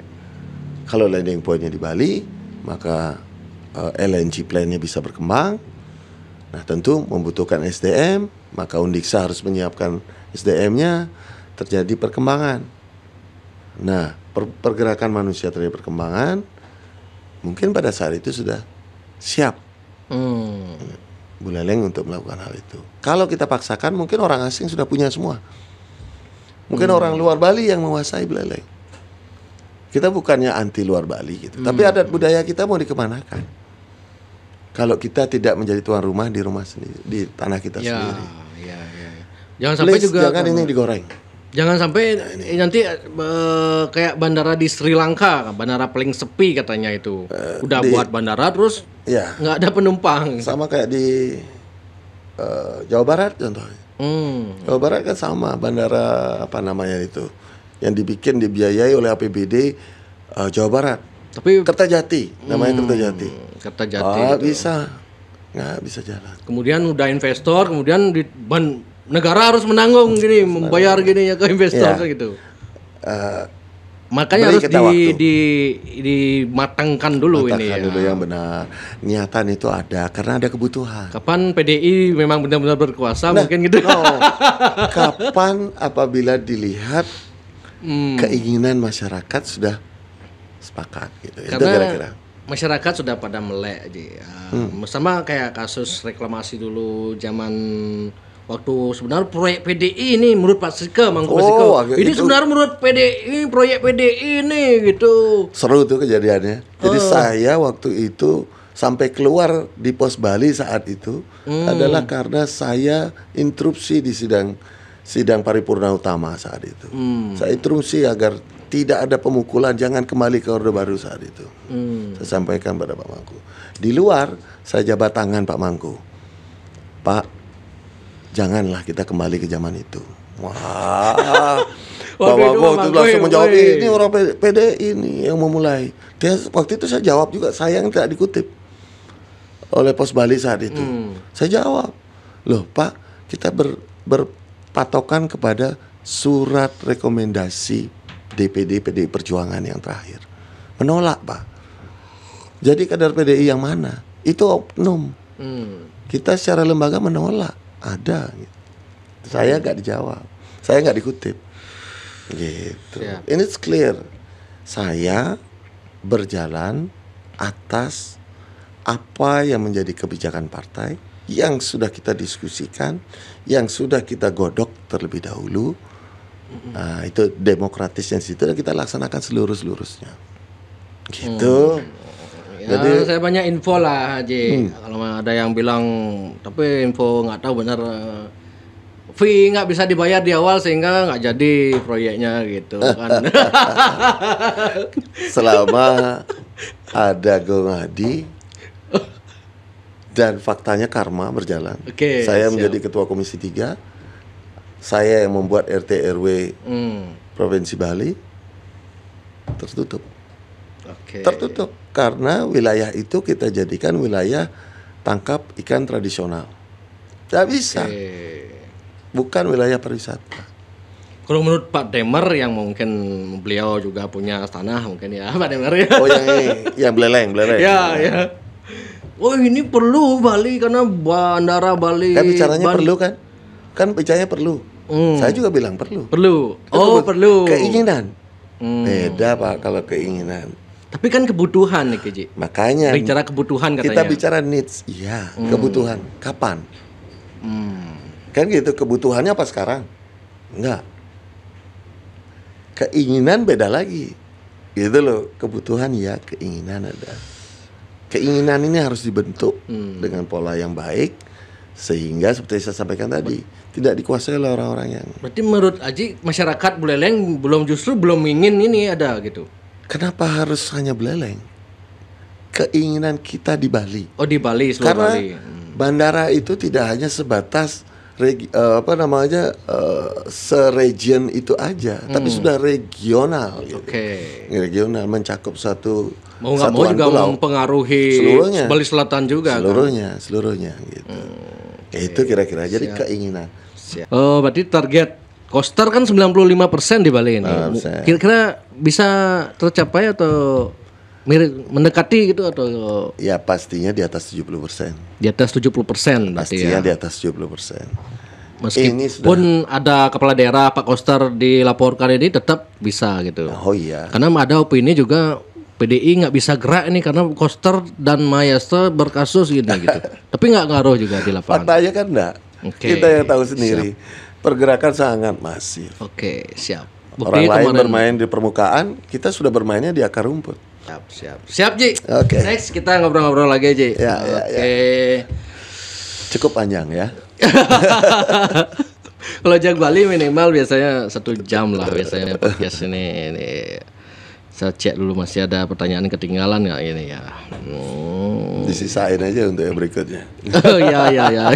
Kalau landing pointnya di Bali, maka LNG plan-nya bisa berkembang. Nah, tentu membutuhkan SDM, maka Undiksa harus menyiapkan SDM-nya, terjadi perkembangan. Nah, pergerakan manusia terjadi perkembangan, mungkin pada saat itu sudah siap Buleleng untuk melakukan hal itu. Kalau kita paksakan, mungkin orang asing sudah punya semua. Mungkin orang luar Bali yang menguasai Buleleng. Kita bukannya anti luar Bali gitu, tapi adat budaya kita mau dikemanakan? Kalau kita tidak menjadi tuan rumah di rumah sendiri, di tanah kita sendiri. Ya. Jangan sampai Please, juga jangan ini digoreng. Jangan sampai nanti kayak bandara di Sri Lanka, bandara paling sepi katanya itu. Udah buat bandara terus nggak ada penumpang. Sama kayak di Jawa Barat contohnya. Jawa Barat kan sama, bandara apa namanya itu, yang dibiayai oleh APBD Jawa Barat. Tapi Kertajati, namanya Kertajati. Kertajati. Nggak bisa jalan. Kemudian udah investor, kemudian negara harus menanggung gini, membayar gini ya ke investor gitu. Makanya harus dimatangkan dulu ini ya. Dulu yang benar. Niatan itu ada karena ada kebutuhan. Kapan PDI memang benar-benar berkuasa mungkin gitu. Kapan apabila dilihat keinginan masyarakat sudah sepakat gitu. Karena itu kira-kira. Masyarakat sudah pada melek aja. Sama kayak kasus reklamasi dulu zaman waktu sebenarnya proyek PDI ini menurut Pak Sika, Mangku Pak Sika. Ini sebenarnya menurut PDI, proyek PDI ini gitu. Seru tuh kejadiannya. Jadi saya waktu itu sampai keluar di pos Bali saat itu adalah karena saya interupsi di sidang paripurna utama saat itu. Saya interupsi agar tidak ada pemukulan, jangan kembali ke Orde Baru saat itu. Saya sampaikan pada Pak Mangku. Di luar saya jabat tangan Pak Mangku. Pak, janganlah kita kembali ke zaman itu. Wah, Pak Mangku itu langsung menjawab, ini orang PDI ini yang memulai. Dia waktu itu saya jawab juga, sayang tidak dikutip oleh Pos Bali saat itu. Saya jawab, loh Pak, kita berpatokan kepada surat rekomendasi DPD PDI Perjuangan yang terakhir. Menolak Pak. Jadi kader PDI yang mana? Itu oknum. Kita secara lembaga menolak. Ada gitu. Saya nggak dijawab, saya nggak dikutip gitu. Ini clear. Saya berjalan atas apa yang menjadi kebijakan partai yang sudah kita diskusikan, yang sudah kita godok terlebih dahulu. Nah, itu demokratisnya situ dan kita laksanakan seluruh-seluruhnya gitu. Ya, jadi saya banyak info lah Haji. Kalau ada yang bilang tapi info nggak tahu benar, fee nggak bisa dibayar di awal sehingga nggak jadi proyeknya gitu kan. Selama ada Gong Hadi dan faktanya karma berjalan. Saya menjadi ketua Komisi 3. Saya yang membuat RT RW Provinsi Bali tertutup. Tertutup karena wilayah itu kita jadikan wilayah tangkap ikan tradisional. Tidak bisa. Bukan wilayah pariwisata. Kalau menurut Pak Demer yang mungkin beliau juga punya tanah mungkin ya Pak Demer ya. Oh yang ini, yang Buleleng. Ya. Oh ini perlu Bali karena bandara Bali. Kan bicaranya perlu kan? Kan bicaranya perlu. Saya juga bilang perlu. Perlu. Perlu. Keinginan. Beda Pak kalau keinginan. Tapi kan kebutuhan nih Keji. Makanya bicara kebutuhan katanya. Kita bicara needs. Iya, kebutuhan. Kapan? Kan gitu, kebutuhannya apa sekarang? Enggak. Keinginan beda lagi. Gitu loh, kebutuhan ya, keinginan ada. Keinginan ini harus dibentuk dengan pola yang baik sehingga seperti saya sampaikan tadi tidak dikuasai oleh orang-orang yang. Berarti menurut Aji masyarakat Buleleng belum ingin ini ada gitu. Kenapa harus hanya Buleleng? Keinginan kita di Bali. Oh di Bali, seluruh karena Bali. Bandara itu tidak hanya sebatas seregion itu aja, tapi sudah regional. Gitu. Regional mencakup satu. Mau nggak mau juga pulau. Mempengaruhi seluruhnya. Bali Selatan juga. Seluruhnya gitu. Itu kira-kira jadi keinginan. Oh berarti target Koster kan 95% di Bali ini. Persen. Kira-kira bisa tercapai atau mendekati gitu atau Ya pastinya di atas 70%. di atas 70% berarti Pastinya ya. di atas 70%. Ini Meskipun ada kepala daerah Pak Koster dilaporkan ini tetap bisa gitu. Oh iya. Karena ada opini juga PDI nggak bisa gerak ini karena Koster dan Mayastra berkasus gini gitu. Tapi nggak ngaruh juga di lapangan. Faktanya kan enggak. Oke, Kita yang tahu sendiri. Pergerakan sangat masif. Oke, siap. Orang Buktinya lain bermain di permukaan, kita sudah bermainnya di akar rumput. Siap Ji. Oke. Next kita ngobrol-ngobrol lagi Ji. Ya, Oke. Cukup panjang ya. Kalau Jag Bali minimal biasanya 1 jam lah biasanya podcast ini. Saya cek dulu masih ada pertanyaan ketinggalan nggak ini ya. Disisain aja untuk yang berikutnya. Oh ya.